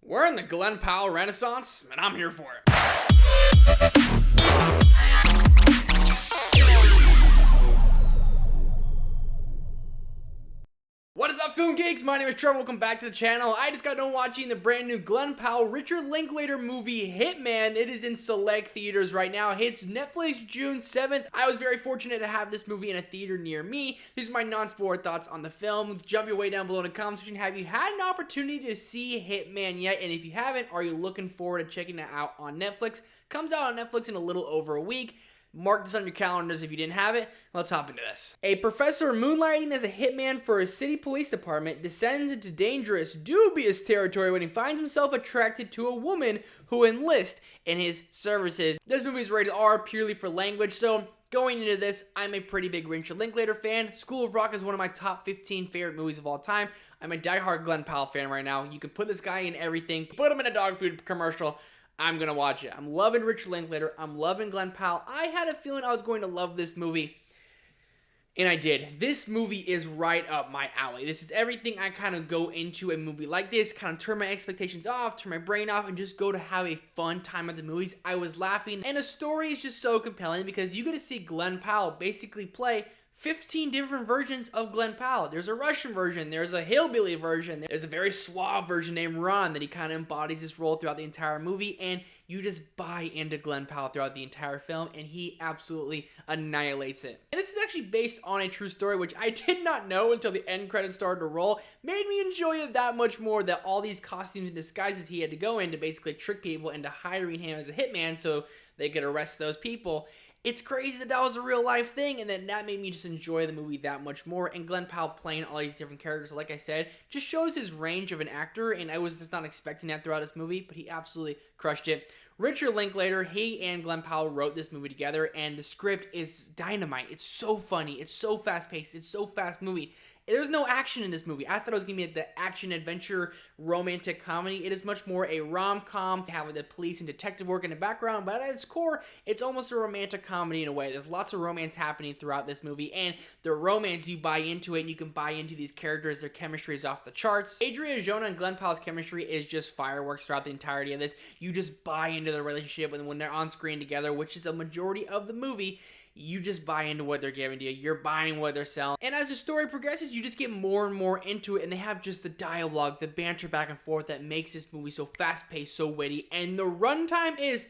We're in the Glen Powell Renaissance, and I'm here for it. What is up, Film Geeks? My name is Trevor. Welcome back to the channel. I just got done watching the brand new Glen Powell, Richard Linklater movie, Hitman. It is in select theaters right now. It hits Netflix June 7th. I was very fortunate to have this movie in a theater near me. These are my non-spoiler thoughts on the film. Jump your way down below in the comment section. Have you had an opportunity to see Hitman yet? And if you haven't, are you looking forward to checking it out on Netflix? Comes out on Netflix in a little over a week. Mark this on your calendars if you didn't have it. Let's hop into this. A professor moonlighting as a hitman for a city police department descends into dangerous, dubious territory when he finds himself attracted to a woman who enlists in his services. This movie is rated R purely for language, so going into this, I'm a pretty big Richard Linklater fan. School of Rock is one of my top 15 favorite movies of all time. I'm a diehard Glen Powell fan right now. You can put this guy in everything. Put him in a dog food commercial. I'm going to watch it. I'm loving Richard Linklater. I'm loving Glen Powell. I had a feeling I was going to love this movie, and I did. This movie is right up my alley. This is everything I kind of go into a movie like this, kind of turn my expectations off, turn my brain off, and just go to have a fun time at the movies. I was laughing, and the story is just so compelling because you get to see Glen Powell basically play 15 different versions of Glen Powell. There's a Russian version, there's a hillbilly version, there's a very suave version named Ron that he kind of embodies this role throughout the entire movie, and you just buy into Glen Powell throughout the entire film, and he absolutely annihilates it. And this is actually based on a true story, which I did not know until the end credits started to roll. Made me enjoy it that much more, that all these costumes and disguises he had to go in to basically trick people into hiring him as a hitman so they could arrest those people. It's crazy that that was a real life thing, and then that made me just enjoy the movie that much more. And Glen Powell playing all these different characters, like I said, just shows his range of an actor, and I was just not expecting that throughout this movie, but he absolutely crushed it. Richard Linklater, he and Glen Powell wrote this movie together, and the script is dynamite. It's so funny, it's so fast-paced, it's so fast-moving. There's no action in this movie. I thought it was going to be the action-adventure romantic comedy. It is much more a rom-com, having the police and detective work in the background, but at its core, it's almost a romantic comedy in a way. There's lots of romance happening throughout this movie, and the romance, you buy into it, and you can buy into these characters. Their chemistry is off the charts. Adria Arjona and Glen Powell's chemistry is just fireworks throughout the entirety of this. You just buy into the relationship, and when they're on screen together, which is a majority of the movie, you just buy into what they're giving to you. You're buying what they're selling. And as the story progresses, you just get more and more into it, and they have just the dialogue, the banter back and forth that makes this movie so fast-paced, so witty, and the runtime is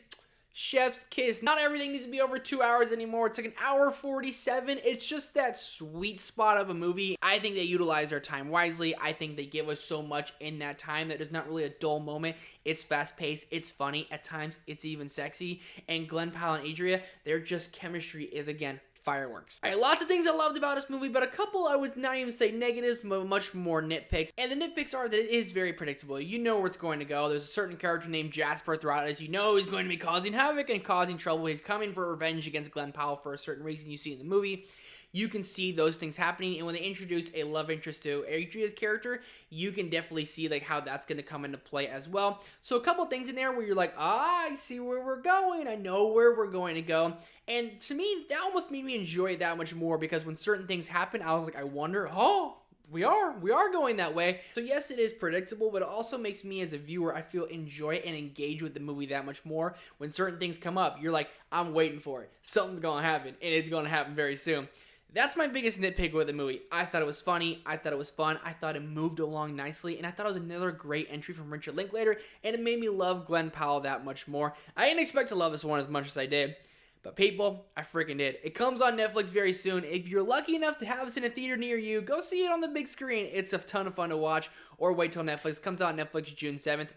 chef's kiss. Not everything needs to be over 2 hours anymore. It's like an hour 47. It's just that sweet spot of a movie. I think they utilize their time wisely. I think they give us so much in that time that there's not really a dull moment. It's fast-paced. It's funny. At times, it's even sexy. And Glen Powell and Adria, their just chemistry is, again, fireworks. All right, lots of things I loved about this movie, but a couple I would not even say negatives, but much more nitpicks. And the nitpicks are that it is very predictable. You know where it's going to go. There's a certain character named Jasper throughout it. As you know, he's going to be causing havoc and causing trouble. He's coming for revenge against Glen Powell for a certain reason you see in the movie. You can see those things happening, and when they introduce a love interest to Adria's character, you can definitely see like how that's going to come into play as well. So a couple things in there where you're like, I see where we're going. I know where we're going to go. And to me, that almost made me enjoy it that much more, because when certain things happen, I was like, I wonder, oh, we are going that way. So yes, it is predictable, but it also makes me as a viewer, I feel enjoy and engage with the movie that much more. When certain things come up, you're like, I'm waiting for it. Something's going to happen, and it's going to happen very soon. That's my biggest nitpick with the movie. I thought it was funny, I thought it was fun, I thought it moved along nicely, and I thought it was another great entry from Richard Linklater, and it made me love Glen Powell that much more. I didn't expect to love this one as much as I did, but people, I freaking did. It comes on Netflix very soon. If you're lucky enough to have this in a theater near you, go see it on the big screen. It's a ton of fun to watch, or wait till Netflix comes out on Netflix June 7th.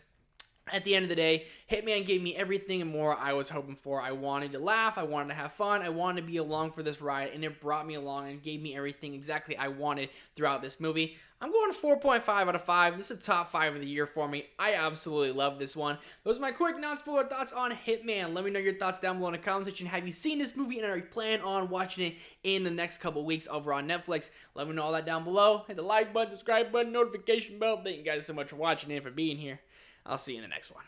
At the end of the day, Hitman gave me everything and more I was hoping for. I wanted to laugh, I wanted to have fun, I wanted to be along for this ride, and it brought me along and gave me everything exactly I wanted throughout this movie. I'm going to 4.5 out of 5. This is a top 5 of the year for me. I absolutely love this one. Those are my quick non-spoiler thoughts on Hitman. Let me know your thoughts down below in the comment section. Have you seen this movie and are you planning on watching it in the next couple weeks over on Netflix? Let me know all that down below. Hit the like button, subscribe button, notification bell. Thank you guys so much for watching and for being here. I'll see you in the next one.